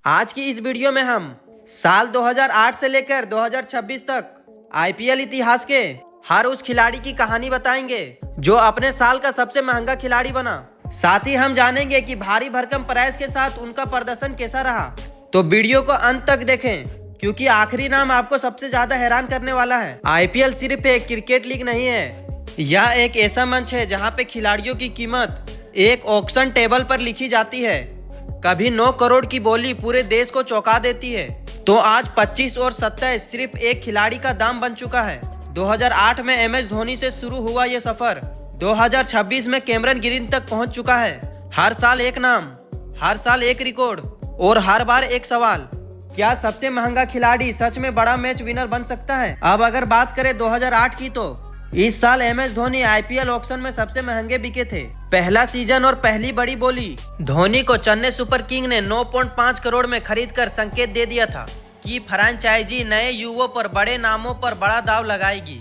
आज की इस वीडियो में हम साल 2008 से लेकर 2026 तक आईपीएल इतिहास के हर उस खिलाड़ी की कहानी बताएंगे जो अपने साल का सबसे महंगा खिलाड़ी बना। साथ ही हम जानेंगे कि भारी भरकम प्राइस के साथ उनका प्रदर्शन कैसा रहा। तो वीडियो को अंत तक देखें क्योंकि आखिरी नाम आपको सबसे ज्यादा हैरान करने वाला है। आईपीएल सिर्फ एक क्रिकेट लीग नहीं है, यह एक ऐसा मंच है जहां पे खिलाड़ियों की कीमत एक ऑक्शन टेबल पर लिखी जाती है। कभी 9 करोड़ की बोली पूरे देश को चौंका देती है, तो आज 25 और 27 सिर्फ एक खिलाड़ी का दाम बन चुका है। 2008 में MS धोनी से शुरू हुआ ये सफर 2026 में कैमरन ग्रीन तक पहुंच चुका है। हर साल एक नाम, हर साल एक रिकॉर्ड और हर बार एक सवाल, क्या सबसे महंगा खिलाड़ी सच में बड़ा मैच विनर बन सकता है? अब अगर बात करें 2008 की, तो इस साल MS धोनी आईपीएल ऑक्शन में सबसे महंगे बिके थे। पहला सीजन और पहली बड़ी बोली, धोनी को चेन्नई सुपर किंग ने 9.5 करोड़ में खरीदकर संकेत दे दिया था कि फ्रेंचाइजी नए युवाओं पर, बड़े नामों पर बड़ा दाव लगाएगी।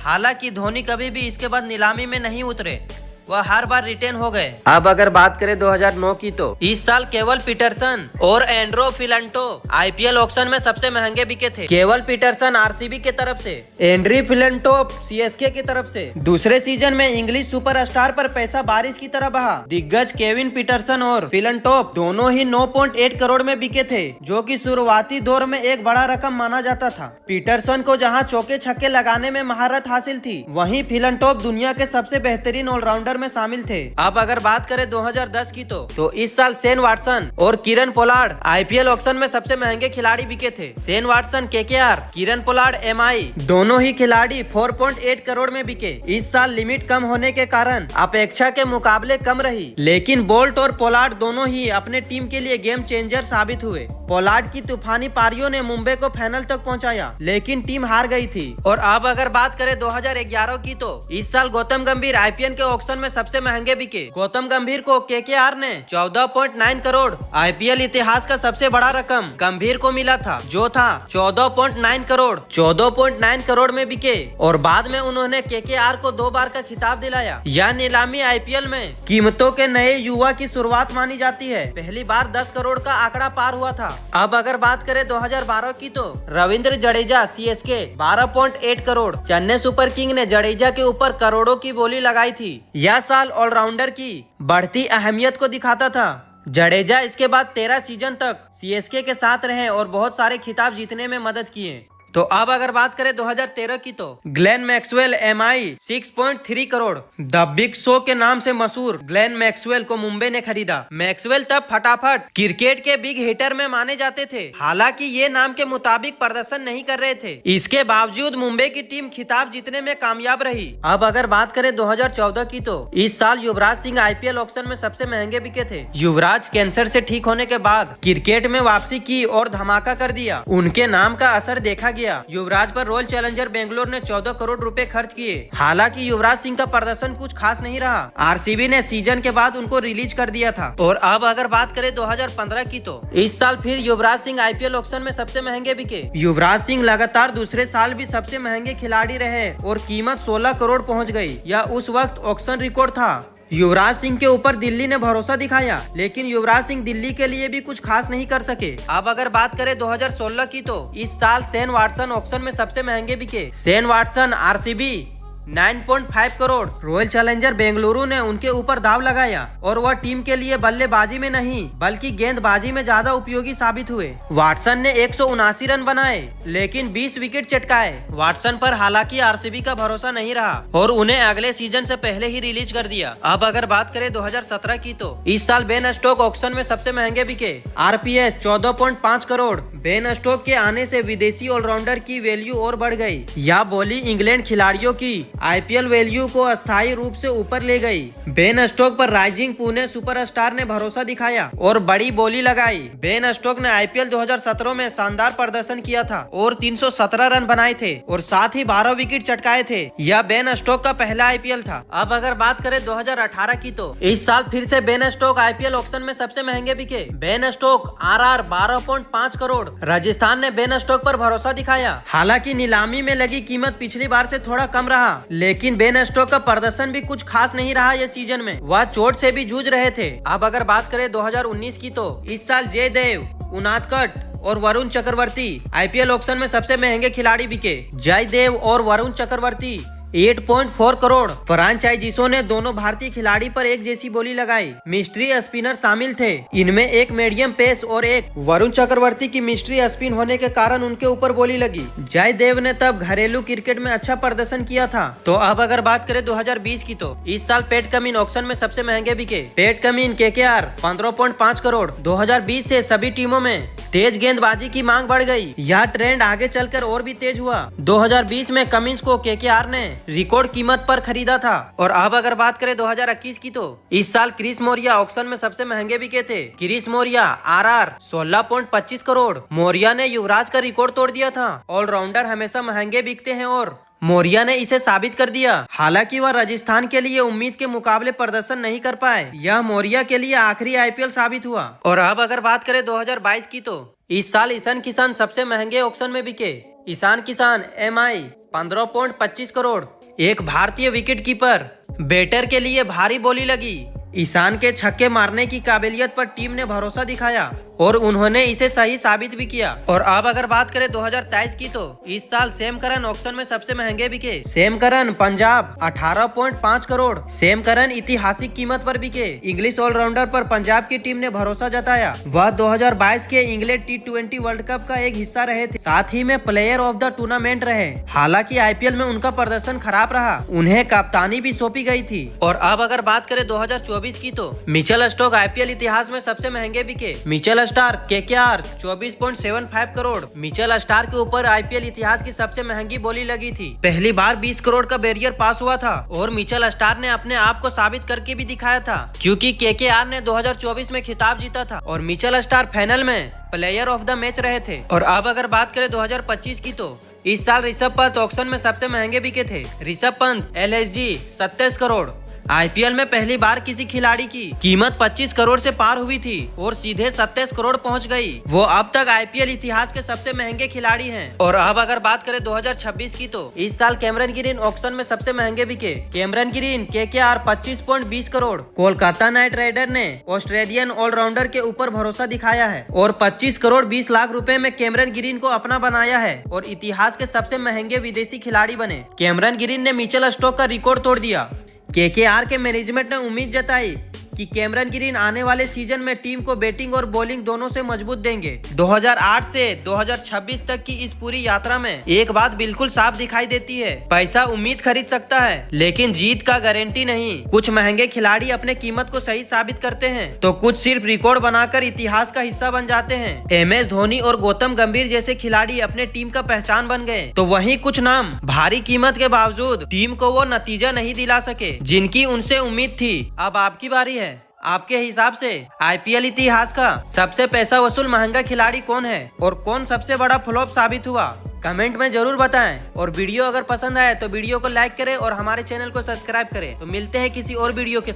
हालांकि धोनी कभी भी इसके बाद नीलामी में नहीं उतरे, वह हर बार रिटेन हो गए। अब अगर बात करें 2009 की, तो इस साल केवल पीटरसन और एंड्रो फिलेंटो आईपीएल ऑक्शन में सबसे महंगे बिके थे। केवल पीटरसन आरसीबी के तरफ से, एंड्री फिलेंटो सीएसके की तरफ से। दूसरे सीजन में इंग्लिश सुपरस्टार पर पैसा बारिश की तरह बहा। दिग्गज केविन पीटरसन और फिलेंटोप दोनों ही 9.8 करोड़ में बिके थे, जो कि शुरुआती दौर में एक बड़ा रकम माना जाता था। पीटरसन को जहां चौके छक्के लगाने में महारत हासिल थी, वहीं फिलेंटोप दुनिया के सबसे बेहतरीन ऑलराउंडर में शामिल थे। अब अगर बात करें 2010 की, तो इस साल शेन वाटसन और किरण पोलार्ड आईपीएल ऑक्शन में सबसे महंगे खिलाड़ी बिके थे। Shane Watson KKR, Kieron Pollard MI, दोनों ही खिलाड़ी 4.8 करोड़ में बिके। इस साल लिमिट कम होने के कारण अपेक्षा के मुकाबले कम रही, लेकिन बोल्ट और पोलार्ड दोनों ही अपने टीम के लिए गेम चेंजर साबित हुए। पोलार्ड की तूफानी पारियों ने मुंबई को फाइनल तक पहुंचाया, लेकिन टीम हार गई थी। और अब अगर बात करें 2011 की, तो इस साल गौतम गंभीर आईपीएल के ऑक्शन में सबसे महंगे बिके। गौतम गंभीर को KKR ने 14.9 करोड़, आईपीएल इतिहास का सबसे बड़ा रकम गंभीर को मिला था, जो था 14.9 करोड़। 14.9 करोड़ में बिके और बाद में उन्होंने KKR को 2 बार का खिताब दिलाया। यह नीलामी आईपीएल में कीमतों के नए युवा की शुरुआत मानी जाती है। पहली बार 10 करोड़ का आंकड़ा पार हुआ था। अब अगर बात करें 2012 की, तो Ravindra Jadeja CSK 12.8 crore. Chennai super king ने जडेजा के ऊपर करोड़ों की बोली लगाई थी। यह साल ऑलराउंडर की बढ़ती अहमियत को दिखाता था। जडेजा इसके बाद 13 सीजन तक CSK के साथ रहे और बहुत सारे खिताब जीतने में मदद किए। तो अब अगर बात करें 2013 की, तो Glenn Maxwell MI 6.3 crore. The big show के नाम से मशहूर ग्लेन मैक्सवेल को मुंबई ने खरीदा। मैक्सवेल तब फटाफट क्रिकेट के बिग हिटर में माने जाते थे, हालांकि ये नाम के मुताबिक प्रदर्शन नहीं कर रहे थे। इसके बावजूद मुंबई की टीम खिताब जीतने में कामयाब रही। अब अगर बात करें 2014 की, तो इस साल युवराज सिंह आईपीएल ऑक्शन में सबसे महंगे बिके थे। युवराज कैंसर से ठीक होने के बाद क्रिकेट में वापसी की और धमाका कर दिया। उनके नाम का असर देखा गया। युवराज पर रॉयल चैलेंजर बेंगलोर ने 14 करोड़ रुपए खर्च किए। हालांकि युवराज सिंह का प्रदर्शन कुछ खास नहीं रहा। आरसीबी ने सीजन के बाद उनको रिलीज कर दिया था। और अब अगर बात करें 2015 की, तो इस साल फिर युवराज सिंह आईपीएल ऑक्शन में सबसे महंगे बिके। युवराज सिंह लगातार दूसरे साल भी सबसे महंगे खिलाड़ी रहे और कीमत 16 करोड़ पहुँच गयी। यह उस वक्त ऑक्शन रिकॉर्ड था। युवराज सिंह के ऊपर दिल्ली ने भरोसा दिखाया, लेकिन युवराज सिंह दिल्ली के लिए भी कुछ खास नहीं कर सके। अब अगर बात करें 2016 की, तो इस साल शेन वाटसन ऑक्शन में सबसे महंगे बिके। Shane Watson RCB 9.5 crore. Royal challenger Bengaluru ने उनके ऊपर दाव लगाया और वह टीम के लिए बल्लेबाजी में नहीं बल्कि गेंदबाजी में ज्यादा उपयोगी साबित हुए। वाटसन ने 179 रन बनाए, लेकिन 20 विकेट चटकाए। वाटसन पर हालांकि आरसीबी का भरोसा नहीं रहा और उन्हें अगले सीजन से पहले ही रिलीज कर दिया। अब अगर बात करें 2017 की, तो इस साल बेन स्टोक ऑक्शन में सबसे महंगे बिके। RPS 14.5 करोड़। बेन स्टोक के आने से विदेशी ऑलराउंडर की वैल्यू और बढ़ गई। यह बोली इंग्लैंड खिलाड़ियों की आईपीएल वैल्यू को अस्थायी रूप से ऊपर ले गई। बेन स्टोक पर राइजिंग पुणे सुपरस्टार ने भरोसा दिखाया और बड़ी बोली लगाई। बेन स्टोक ने आईपीएल 2017 में शानदार प्रदर्शन किया था और 317 रन बनाए थे और साथ ही 12 विकेट चटकाए थे। यह बेन स्टोक का पहला आईपीएल था। अब अगर बात करें 2018 की, तो इस साल फिर से बेन स्टोक आईपीएल ऑक्शन में सबसे महंगे बिके। Ben Stokes RR 12.5 crore. Rajasthan ने बेन स्टोक पर भरोसा दिखाया। हालांकि नीलामी में लगी कीमत पिछली बार से थोड़ा कम रहा, लेकिन बेन स्टोक का प्रदर्शन भी कुछ खास नहीं रहा ये सीजन में। वह चोट से भी जूझ रहे थे। अब अगर बात करें 2019 की, तो इस साल जयदेव उनादकट और वरुण चक्रवर्ती आईपीएल ऑक्शन में सबसे महंगे खिलाड़ी बिके। जयदेव और वरुण चक्रवर्ती 8.4 करोड़। फ्रांचाइजीजों ने दोनों भारतीय खिलाड़ी पर एक जैसी बोली लगाई। मिस्ट्री स्पिनर शामिल थे, इनमें एक मीडियम पेस और एक वरुण चक्रवर्ती की मिस्ट्री स्पिन होने के कारण उनके ऊपर बोली लगी। जयदेव ने तब घरेलू क्रिकेट में अच्छा प्रदर्शन किया था। तो अब अगर बात करें 2020 की, तो इस साल पैट कमिंस ऑक्शन में सबसे महंगे बिके। PAT Cummins KKR 15.5 crore. 2020 से सभी टीमों में तेज गेंदबाजी की मांग बढ़ गई। यह ट्रेंड आगे चलकर और भी तेज हुआ। 2020 में कमिंस को केकेआर ने रिकॉर्ड कीमत पर खरीदा था। और अब अगर बात करें 2021 की, तो इस साल क्रिस मौर्या ऑक्शन में सबसे महंगे बिके थे। Chris Morris RR 16.25 crore. Morris ने युवराज का रिकॉर्ड तोड़ दिया था। ऑलराउंडर हमेशा महंगे बिकते हैं और मौर्या ने इसे साबित कर दिया। हालांकि वह राजस्थान के लिए उम्मीद के मुकाबले प्रदर्शन नहीं कर पाए। यह मौर्या के लिए आखिरी आईपीएल साबित हुआ। और अब अगर बात करें 2022 की, तो इस साल ईशान किशन सबसे महंगे ऑक्शन में बिके। ईशान किशन एमआई 15.25 करोड़। एक भारतीय विकेट कीपर बैटर के लिए भारी बोली लगी। ईशान के छक्के मारने की काबिलियत पर टीम ने भरोसा दिखाया और उन्होंने इसे सही साबित भी किया। और अब अगर बात करें 2023 की, तो इस साल सैम करन ऑक्शन में सबसे महंगे बिके। Sam Curran Punjab 18.5 crore. Sam Curran ऐतिहासिक कीमत पर बिके। इंग्लिश ऑलराउंडर पर पंजाब की टीम ने भरोसा जताया। वह 2022 के इंग्लैंड T20 वर्ल्ड कप का एक हिस्सा रहे थे, साथ ही में प्लेयर ऑफ द टूर्नामेंट रहे। हालांकि आईपीएल में उनका प्रदर्शन खराब रहा, उन्हें कप्तानी भी सौंपी गई थी। और अब अगर बात करें 2024 की, तो मिचेल स्टार्क आईपीएल इतिहास में सबसे महंगे बिके। Mitchell Starc KKR 24.75 crore. Mitchell Starc के ऊपर आईपीएल इतिहास की सबसे महंगी बोली लगी थी। पहली बार 20 करोड़ का बैरियर पास हुआ था और मिचेल स्टार्क ने अपने आप को साबित करके भी दिखाया था, क्योंकि केकेआर ने 2024 में खिताब जीता था और मिचेल स्टार्क फाइनल में प्लेयर ऑफ द मैच रहे थे। और अब अगर बात करें 2025 की, तो इस साल ऋषभ पंत ऑक्शन में सबसे महंगे बिके थे। ऋषभ पंत एलएसजी 27 करोड़। आईपीएल में पहली बार किसी खिलाड़ी की कीमत 25 करोड़ से पार हुई थी और सीधे 27 करोड़ पहुंच गई। वो अब तक आईपीएल इतिहास के सबसे महंगे खिलाड़ी हैं। और अब अगर बात करें 2026 की, तो इस साल कैमरन ग्रीन ऑक्शन में सबसे महंगे बिके। Cameron Green KKR 25.20 crore. Kolkata Knight Rider ने ऑस्ट्रेलियन ऑलराउंडर के ऊपर भरोसा दिखाया है और 25 करोड़ 20 लाख रुपए में कैमरन ग्रीन को अपना बनाया है और इतिहास के सबसे महंगे विदेशी खिलाड़ी बने। कैमरन ग्रीन ने मिचेल स्टार्क का रिकॉर्ड तोड़ दिया। केकेआर के मैनेजमेंट ने उम्मीद जताई कि कैमरन ग्रीन आने वाले सीजन में टीम को बैटिंग और बॉलिंग दोनों से मजबूत देंगे। 2008 से 2026 तक की इस पूरी यात्रा में एक बात बिल्कुल साफ दिखाई देती है, पैसा उम्मीद खरीद सकता है लेकिन जीत का गारंटी नहीं। कुछ महंगे खिलाड़ी अपने कीमत को सही साबित करते हैं तो कुछ सिर्फ रिकॉर्ड बनाकर इतिहास का हिस्सा बन जाते हैं। एमएस धोनी और गौतम गंभीर जैसे खिलाड़ी अपने टीम का पहचान बन गए, तो वहीं कुछ नाम भारी कीमत के बावजूद टीम को वो नतीजा नहीं दिला सके जिनकी उनसे उम्मीद थी। अब आपकी बारी है। आपके हिसाब से आईपीएल इतिहास का सबसे पैसा वसूल महंगा खिलाड़ी कौन है और कौन सबसे बड़ा फ्लॉप साबित हुआ? कमेंट में जरूर बताएं और वीडियो अगर पसंद आए तो वीडियो को लाइक करें और हमारे चैनल को सब्सक्राइब करें। तो मिलते हैं किसी और वीडियो के साथ।